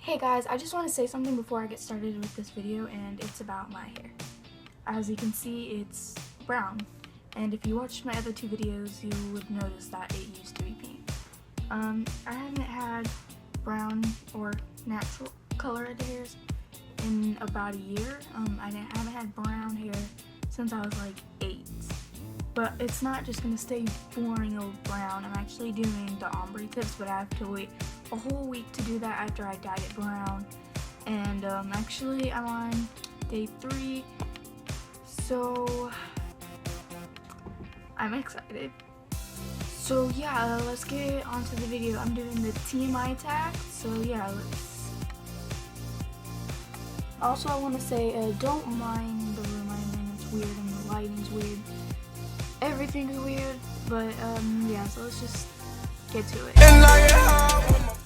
Hey guys, I just want to say something before I get started with this video, and it's about my hair. As you can see, it's brown, and if you watched my other two videos, you would notice that it used to be pink. I haven't had brown or natural colored hairs in about a year. I haven't had brown hair since I was like 8. But it's not just going to stay boring old brown. I'm actually doing the ombre tips, but I have to wait a whole week to do that after I dyed it brown. And actually I'm on day 3, so I'm excited. So yeah, let's get on to the video. I'm doing the Tmi Tag, so yeah, let's... Also, I want to say, don't mind the room I'm in. It's weird and the lighting's weird. Everything's weird, but yeah, so let's just get to it.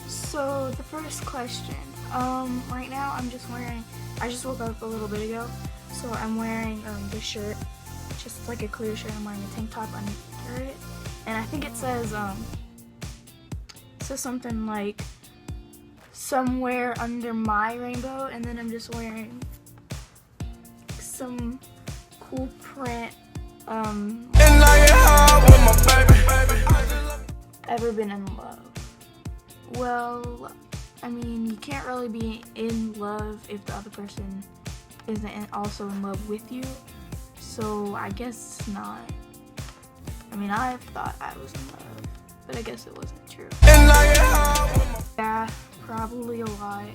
So the first question, right now I'm just wearing, I just woke up a little bit ago, so I'm wearing this shirt, just like a clear shirt. I'm wearing a tank top under it, and I think it says something like somewhere under my rainbow, and then I'm just wearing some cool print. Ever been in love? Well, I mean, you can't really be in love if the other person isn't also in love with you, so I guess not. I mean, I thought I was in love, but I guess it wasn't true. Yeah, probably a lot.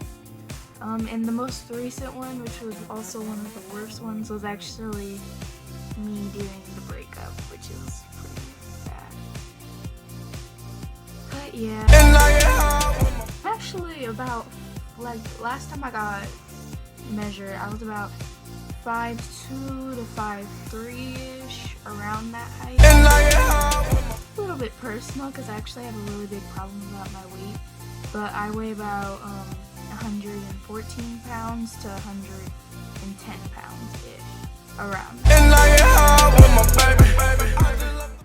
And the most recent one, which was also one of the worst ones, was actually me doing the breakup, which is pretty bad. But yeah, actually about, like, last time I got measured, I was about 5'2" to 5'3"-ish, around that height. A little bit personal, because I actually have a really big problem about my weight, but I weigh about 114 pounds to 110 pounds-ish. Around.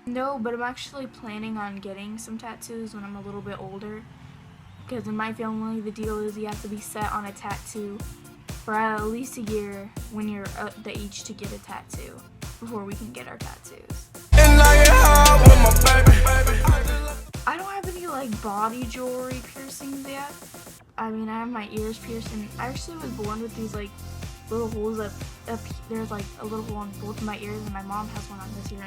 No, but I'm actually planning on getting some tattoos when I'm a little bit older, because in my family the deal is you have to be set on a tattoo for at least a year when you're the age to get a tattoo before we can get our tattoos. I don't have any like body jewelry piercings yet. I mean, I have my ears pierced, and I actually was born with these like little holes up there's like a little hole on both of my ears, and my mom has one on this ear,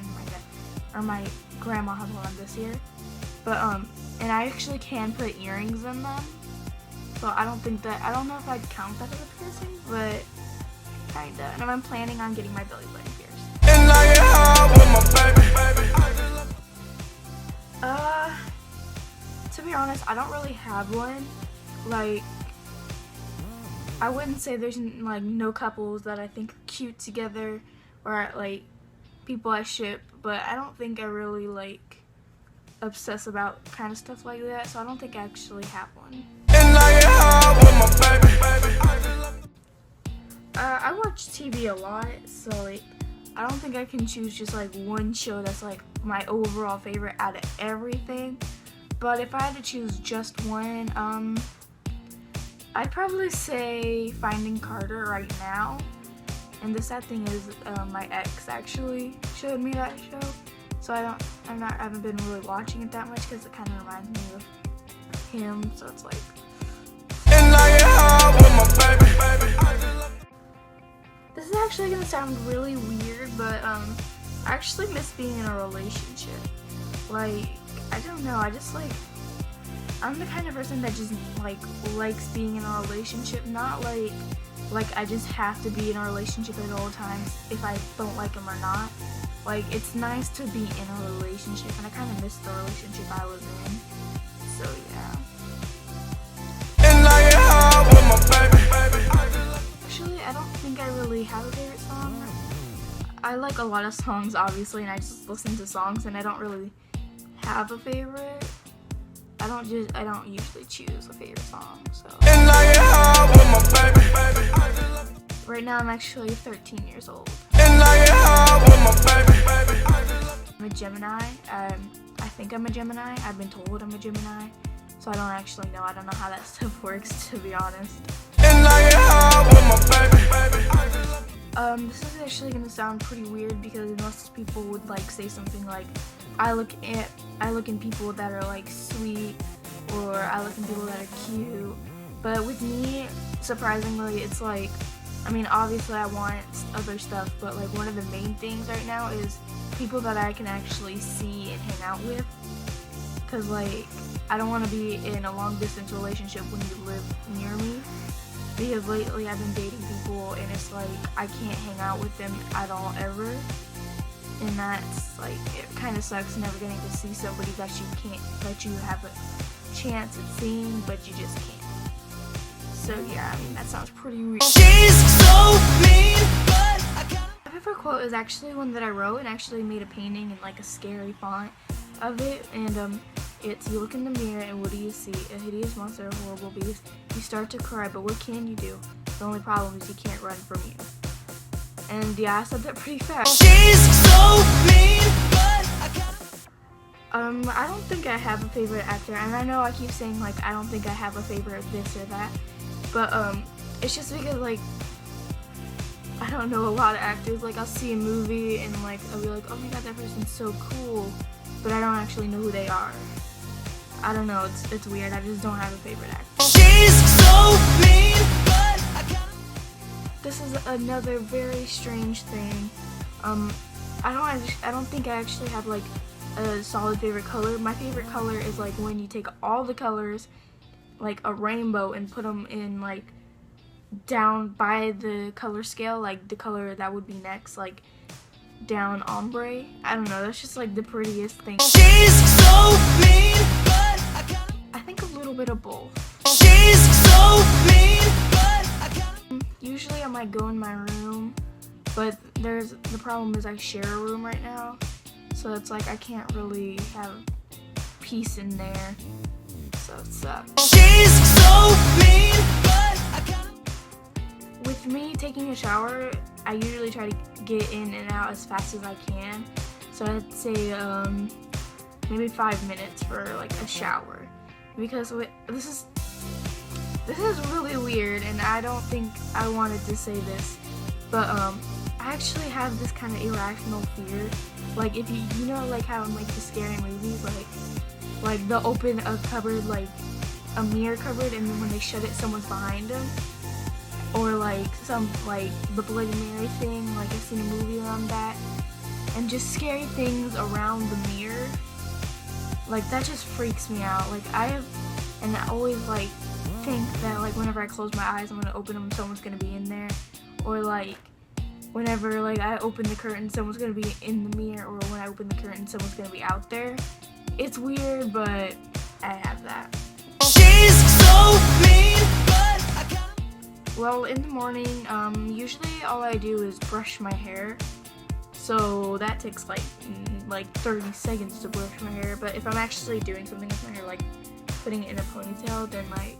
and my grandma has one on this ear. But and I actually can put earrings in them, so I don't know if I'd count that as a piercing, but kinda. And I'm planning on getting my belly button pierced. To be honest, I don't really have one. Like, I wouldn't say there's like no couples that I think are cute together, or like people I ship, but I don't think I really like obsess about kind of stuff like that, so I don't think I actually have one. I watch TV a lot, so like I don't think I can choose just like one show that's like my overall favorite out of everything, but if I had to choose just one, I'd probably say Finding Carter right now. And the sad thing is, my ex actually showed me that show, so I haven't been really watching it that much because it kind of reminds me of him. So it's like, this is actually gonna sound really weird, but I actually miss being in a relationship. Like, I don't know, I'm the kind of person that just like likes being in a relationship, not like I just have to be in a relationship at all times if I don't like him or not. Like, it's nice to be in a relationship, and I kind of miss the relationship I was in. So yeah. Actually, I don't think I really have a favorite song. I like a lot of songs, obviously, and I just listen to songs, and I don't really have a favorite. I don't usually choose a favorite song, so. Right now I'm actually 13 years old. I'm a Gemini. I think I'm a Gemini. I've been told I'm a Gemini. so I don't actually know. I don't know how that stuff works, to be honest. This is actually gonna sound pretty weird because most people would like say something like, I look in people that are like sweet, or I look in people that are cute. But with me, surprisingly, it's like, I mean, obviously I want other stuff, but like one of the main things right now is people that I can actually see and hang out with. Cause like, I don't want to be in a long distance relationship when you live near me. Because lately I've been dating people and it's like I can't hang out with them at all ever. And that's like, it kind of sucks never getting to see somebody that you have a chance at seeing, but you just can't. So yeah, I mean, that sounds pretty weird. She's so mean, but my favorite quote is actually one that I wrote and actually made a painting in like a scary font of it. And it's, you look in the mirror and what do you see? A hideous monster, a horrible beast. You start to cry, but what can you do? The only problem is you can't run from you. And yeah, I said that pretty fast. She's so mean, but I don't think I have a favorite actor, and I know I keep saying like I don't think I have a favorite this or that, but it's just because like I don't know a lot of actors. Like I'll see a movie and like I'll be like, oh my god, that person's so cool, but I don't actually know who they are. I don't know, it's weird. I just don't have a favorite actor. She's so mean, but this is another very strange thing. I don't think I actually have like a solid favorite color. My favorite color is like when you take all the colors, like a rainbow, and put them in like down by the color scale, like the color that would be next, like down ombre. I don't know, that's just like the prettiest thing. She's so mean, but I think a little bit of both. She's so mean, but usually I might go in my room, but the problem is I share a room right now, so it's like I can't really have peace in there, so it sucks. She's so mean, but with me taking a shower, I usually try to get in and out as fast as I can. So I'd say maybe 5 minutes for like a shower, because this is really weird, and I don't think I wanted to say this, but I actually have this kind of irrational fear. Like if you know like how in like the scary movies, like they'll open a cupboard, like a mirror cupboard, and then when they shut it, someone's behind them. Or like some like the Bloody Mary thing, like I've seen a movie on that, and just scary things around the mirror, like that just freaks me out. Like I always like think that like whenever I close my eyes, I'm gonna open them, someone's gonna be in there, or like whenever like I open the curtain, someone's gonna be in the mirror, or when I open the curtain, someone's gonna be out there. It's weird, but I have that. She's so mean, but well, in the morning, usually all I do is brush my hair, so that takes like 30 seconds to brush my hair. But if I'm actually doing something with my hair, like putting it in a ponytail, then like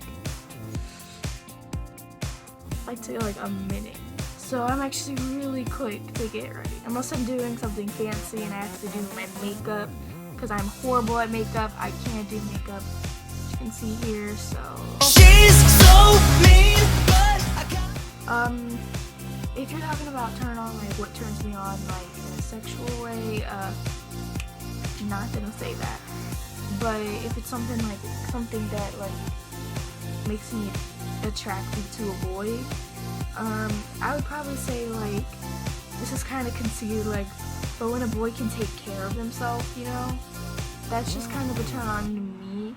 take like a minute. So I'm actually really quick to get ready, unless I'm doing something fancy and I have to do my makeup, because I'm horrible at makeup. I can't do makeup, as you can see here. So she's so mean, but if you're talking about turn on, like what turns me on like in a sexual way, I'm not gonna say that. But if it's something that like makes me attracted to a boy, I would probably say like, this is kind of conceited, like, but when a boy can take care of himself, you know, that's just kind of a turn on to me.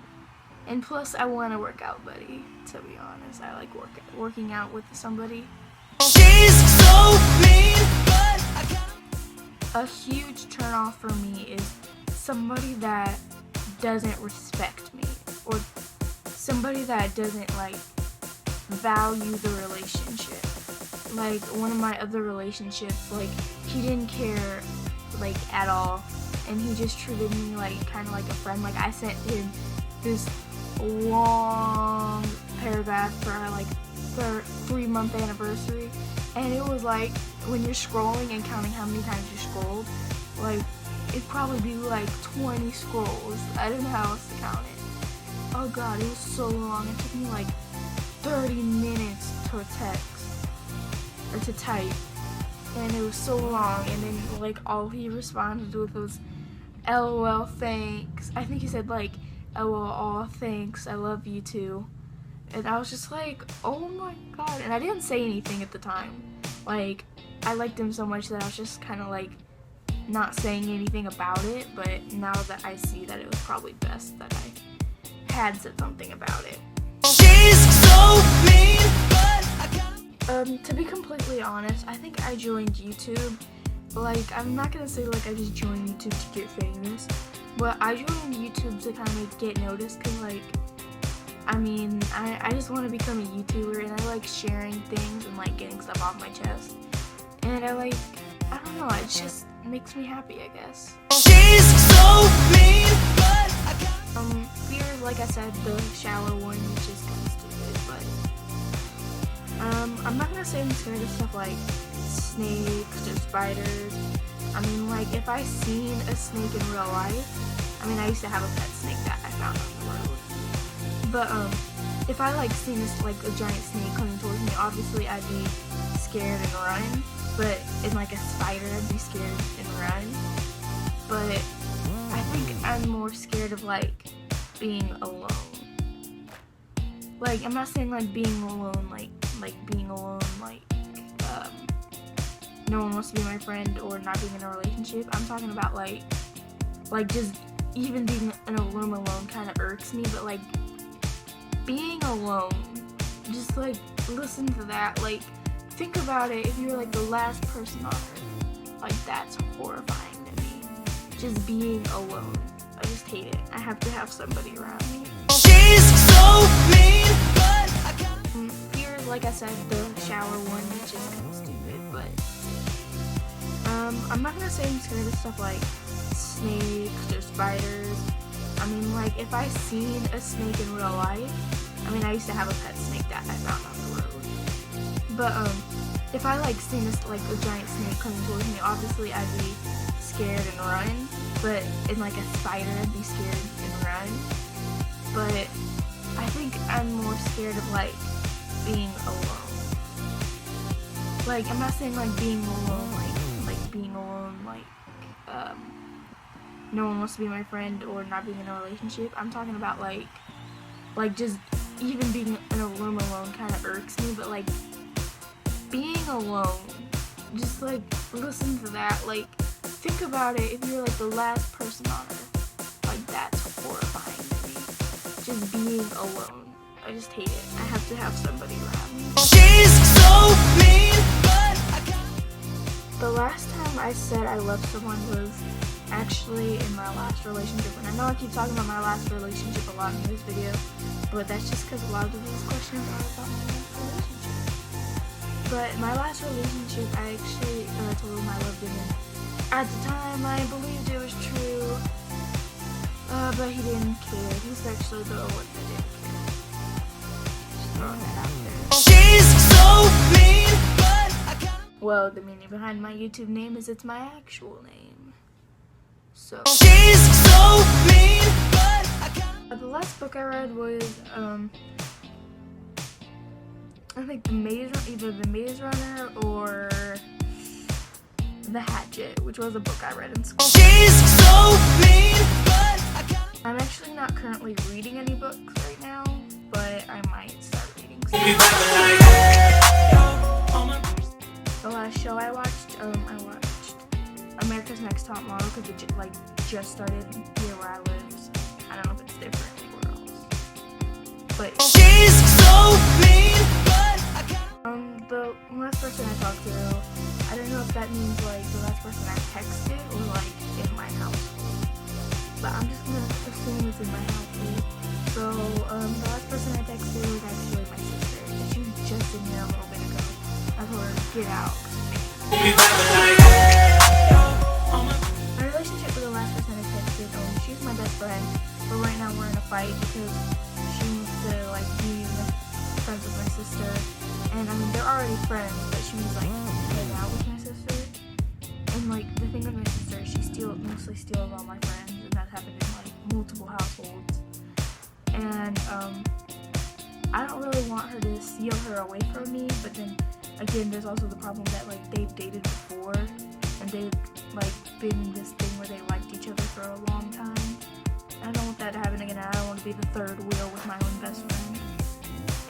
And plus, I want a workout buddy, to be honest. I like working out with somebody. She's so mean, but a huge turn off for me is somebody that doesn't respect me, or somebody that doesn't like value the relationship. Like one of my other relationships, like he didn't care like at all, and he just treated me like kind of like a friend. Like I sent him this long paragraph for our 3-month anniversary, and it was like when you're scrolling and counting how many times you scrolled, like it'd probably be like 20 scrolls. I don't know how else to count it. oh god, it was so long. It took me like 30 minutes to text or to type, and it was so long. And then like all he responded with was LOL, thanks. I think he said like LOL, thanks, I love you too. And I was just like, oh my god. And I didn't say anything at the time. Like, I liked him so much that I was just kind of like not saying anything about it. But now that I see that, it was probably best that I had said something about it. She's so mean, but to be completely honest, I think I joined YouTube. Like, I'm not gonna say like I just joined YouTube to get famous, but I joined YouTube to kind of get noticed, because like, I mean, I just want to become a YouTuber, and I like sharing things and like getting stuff off my chest, and I don't know, it just makes me happy, I guess. She's so mean, but fear, like I said, the shower one, which is kind of stupid, but I'm not gonna say I'm scared of stuff like snakes or spiders. I mean, like, if I seen a snake in real life, I mean, I used to have a pet snake that I found on the road. But if I like seen this like a giant snake coming towards me, obviously I'd be scared and run. But in like a spider, I'd be scared and run. But I think I'm more scared of like being alone. Like, I'm not saying like being alone, like being alone, like no one wants to be my friend or not being in a relationship. I'm talking about like just even being in a room alone kind of irks me, but like being alone, just like listen to that, like think about it, if you're like the last person on earth, like that's horrifying to me, just being alone. I just hate it. I have to have somebody around me. She's so mean, but fear, like I said, the shower one, which is kind of stupid, but I'm not gonna say I'm scared of stuff like snakes or spiders. I mean, like, if I seen a snake in real life, I mean, I used to have a pet snake that I found on the road. But if I like seen this like a giant snake coming towards me, obviously I'd be scared and run. But in like a spider, I'd be scared and run. But I think I'm more scared of like being alone. Like, I'm not saying like being alone, like being alone, like no one wants to be my friend or not being in a relationship. I'm talking about like just even being in a room alone kind of irks me, but like being alone, just like listen to that, like think about it, if you're like the last person on earth, like that's horrifying to me, just being alone. I just hate it. I have to have somebody around me. She's so mean, but the last time I said I loved someone was actually in my last relationship, and I know I keep talking about my last relationship a lot in this video, but that's just because a lot of these questions are about my last relationship. But my last relationship, I actually told him I loved him, and at the time I believed it was true, but he didn't care. He's actually the one that didn't care. Just throwing that out there. She's so mean, but well, the meaning behind my YouTube name is it's my actual name. So she's so mean, but the last book I read was I think either the Maze Runner or The Hatchet, which was a book I read in school. She's so mean, I'm actually not currently reading any books right now, but I might start reading some. The last show I watched America's Next Top Model, because it just started here where I live. So I don't know if it's different anywhere else. But she's so mean, the last person I talked to, I don't know if that means like the last person I texted or like in my household. But I'm just gonna assume it's in my household. So the last person I texted was actually my sister. She was just in here a little bit ago. I told her to get out. My relationship with the last person I texted, she's my best friend, but right now we're in a fight because she wants to like be friends with my sister, and I mean they're already friends, but she was like hang out with my sister, and like the thing with my sister, she mostly steals all my friends, and that's happened in like multiple households, and I don't really want her to steal her away from me, but then again, there's also the problem that like they've dated before, and they've like been in this thing where they liked each other for a long time. I don't want that to happen again. I don't want to be the third wheel with my own best friend.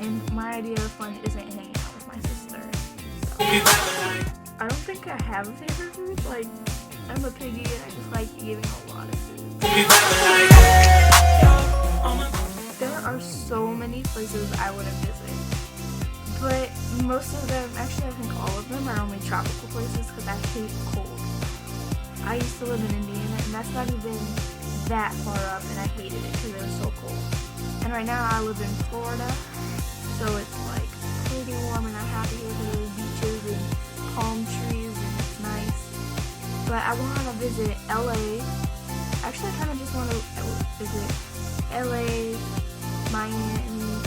And my idea of fun isn't hanging out with my sister. So. I don't think I have a favorite food. Like, I'm a piggy and I just like eating a lot of food. There are so many places I want to visit, but most of them, actually I think all of them, are only tropical places because I hate cold. I used to live in Indiana and that's not even that far up, and I hated it because it was so cold. And right now I live in Florida, so it's like pretty warm and I'm happy here because there's beaches and palm trees and it's nice. But I want to visit LA. Actually, I kind of just want to visit LA, Miami,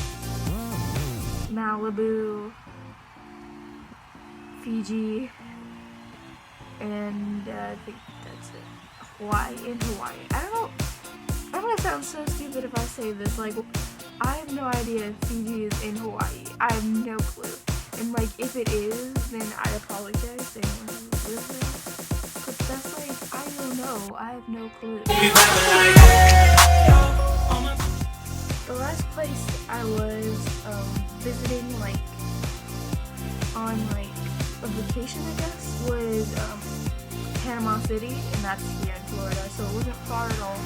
Malibu, Fiji, and I think that's it. Hawaii. I don't know. I'm gonna sound so stupid if I say this. Like, I have no idea if Fiji is in Hawaii. I have no clue. And like, if it is, then I apologize to anyone who lives there. But that's like, I don't know. I have no clue. The last place I was visiting, like, on like a vacation, I guess, was Panama City, and that's here in Florida, so it wasn't far at all.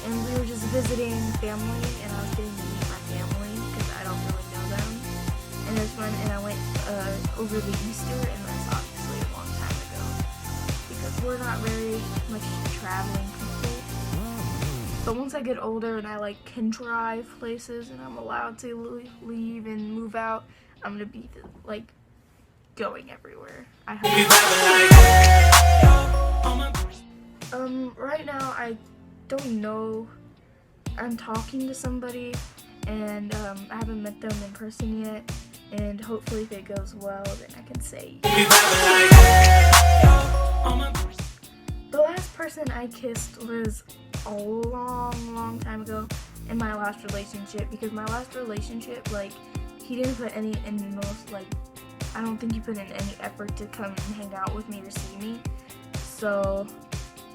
And we were just visiting family, and I was getting to meet my family because I don't really know them. And it was fun, and I went over the Easter, and that's obviously a long time ago because we're not very much traveling people. But once I get older and I like can drive places and I'm allowed to leave and move out, I'm gonna be like going everywhere. I hope. Right now I don't know. I'm talking to somebody, and I haven't met them in person yet. And hopefully, if it goes well, then I can say. The last person I kissed was a long time ago in my last relationship, because my last relationship, like, he didn't put any in most, like, I don't think he put in any effort to come and hang out with me or see me. So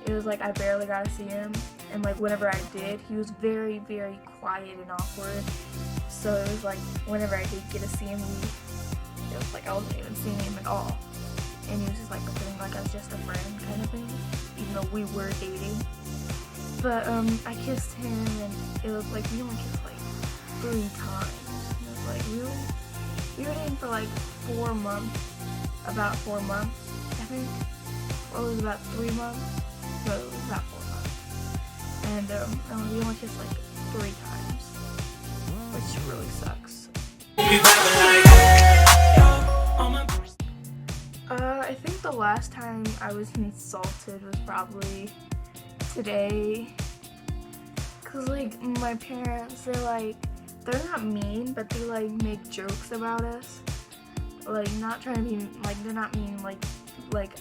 it was like I barely got to see him, and like whenever I did, he was very quiet and awkward. So it was like whenever I did get to see him, it was like I wasn't even seeing him at all, and he was just like pretending like I was just a friend kind of thing, even though we were dating. But I kissed him, and it was like we only kissed like 3 times. It was like we were dating for like 4 months, about 4 months, I think. Or it was about 3 months. No, it was about 4 months. And we only kissed like 3 times, which really sucks. I think the last time I was insulted was probably today. Cause like my parents, they're not mean, but they like make jokes about us. Like, not trying to be, like, they're not mean, like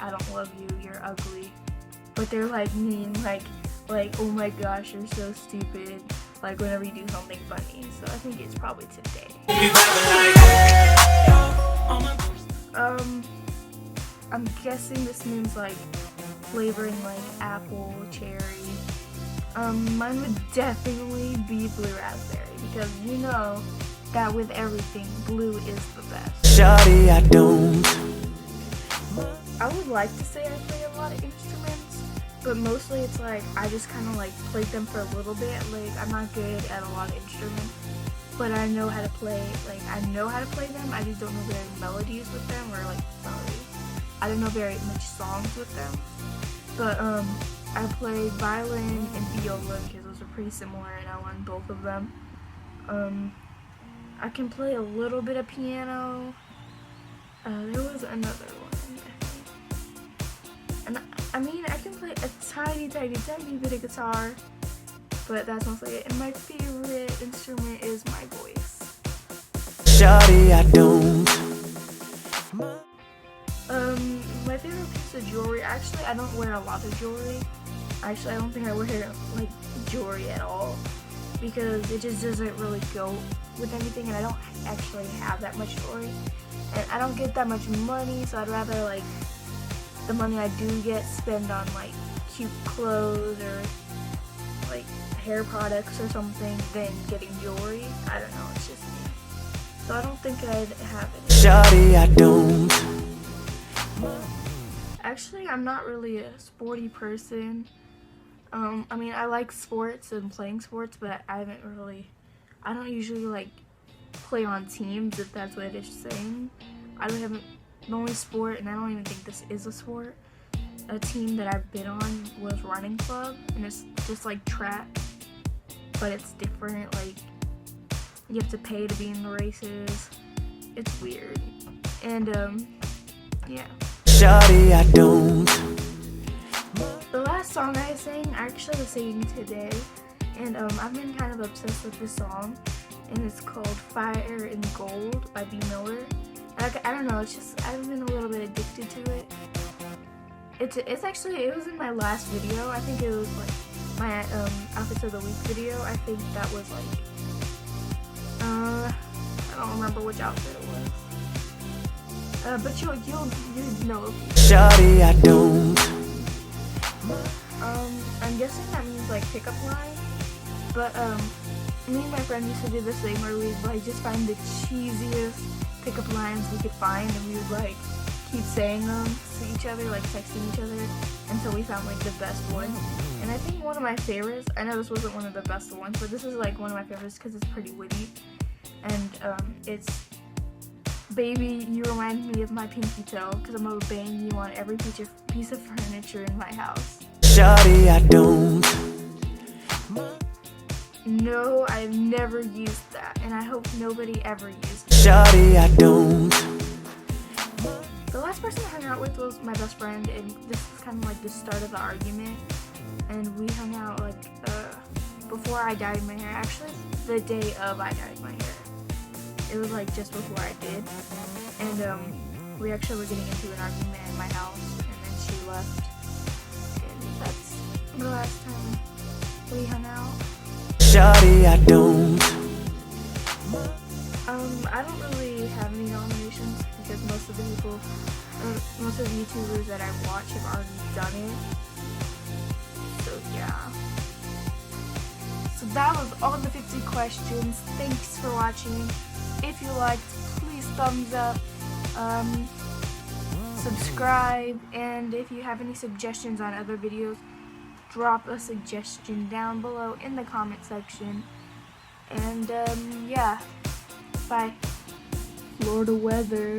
I don't love you, you're ugly. But they're like mean, like, oh my gosh, you're so stupid. Like whenever you do something funny. So I think it's probably today. I'm guessing this means like flavoring like apple, cherry. Mine would definitely be blue raspberry, because you know that with everything, blue is the best. Shawty, I don't. I would like to say I play a lot of instruments, but mostly it's like I just kind of like played them for a little bit. Like, I'm not good at a lot of instruments, but I know how to play. Like, I know how to play them. I just don't know very melodies with them, or like melodies. I don't know very much songs with them. But I played violin and viola because those are pretty similar, and I won both of them. I can play a little bit of piano. There was another one, I think. And I mean, I can play a tiny bit of guitar, but that's mostly it. And my favorite instrument is my voice. Shawty, I don't. My favorite piece of jewelry, actually, I don't wear a lot of jewelry. Actually, I don't think I wear like jewelry at all, because it just doesn't really go with anything, and I don't actually have that much jewelry, and I don't get that much money, so I'd rather like the money I do get spend on like cute clothes or like hair products or something than getting jewelry. I don't know, it's just me. So I don't think I'd have it. Shawty, I don't. Actually, I'm not really a sporty person. I mean, I like sports and playing sports, but I don't usually like play on teams, if that's what it's saying. The only sport, and I don't even think this is a sport, a team that I've been on was running club, and it's just like track, but it's different. Like, you have to pay to be in the races. It's weird. And yeah. Shawty, I don't. The last song I sang, I actually was singing today, and I've been kind of obsessed with this song, and it's called Fire and Gold by B. Miller. And I don't know, it's just, I've been a little bit addicted to it. It's actually, it was in my last video. I think it was like my outfits of the week video. I think that was like, I don't remember which outfit it was. But you'll know. Shawty, I don't. I'm guessing that means like pickup line. But me and my friend used to do this thing where we'd like just find the cheesiest pickup lines we could find, and we would like keep saying them to each other, like texting each other, until we found like the best one. And I think one of my favorites, I know this wasn't one of the best ones, but this is like one of my favorites because it's pretty witty. And it's, baby, you remind me of my pinky toe, because I'm gonna bang you on every piece of furniture in my house. Shawty, I don't. No, I've never used that, and I hope nobody ever uses it. Shawty, I don't. The last person I hung out with was my best friend, and this was kind of like the start of the argument. And we hung out like before I dyed my hair. Actually, the day of I dyed my hair. It was like just before I did, and we actually were getting into an argument in my house, and then she left, and that's the last time we hung out. Shawty, I don't. I don't really have any nominations because most of the YouTubers that I watch have already done it. So yeah. So that was all the 50 questions. Thanks for watching. If you liked, please thumbs up, subscribe, and if you have any suggestions on other videos, drop a suggestion down below in the comment section. And yeah, bye. Florida weather.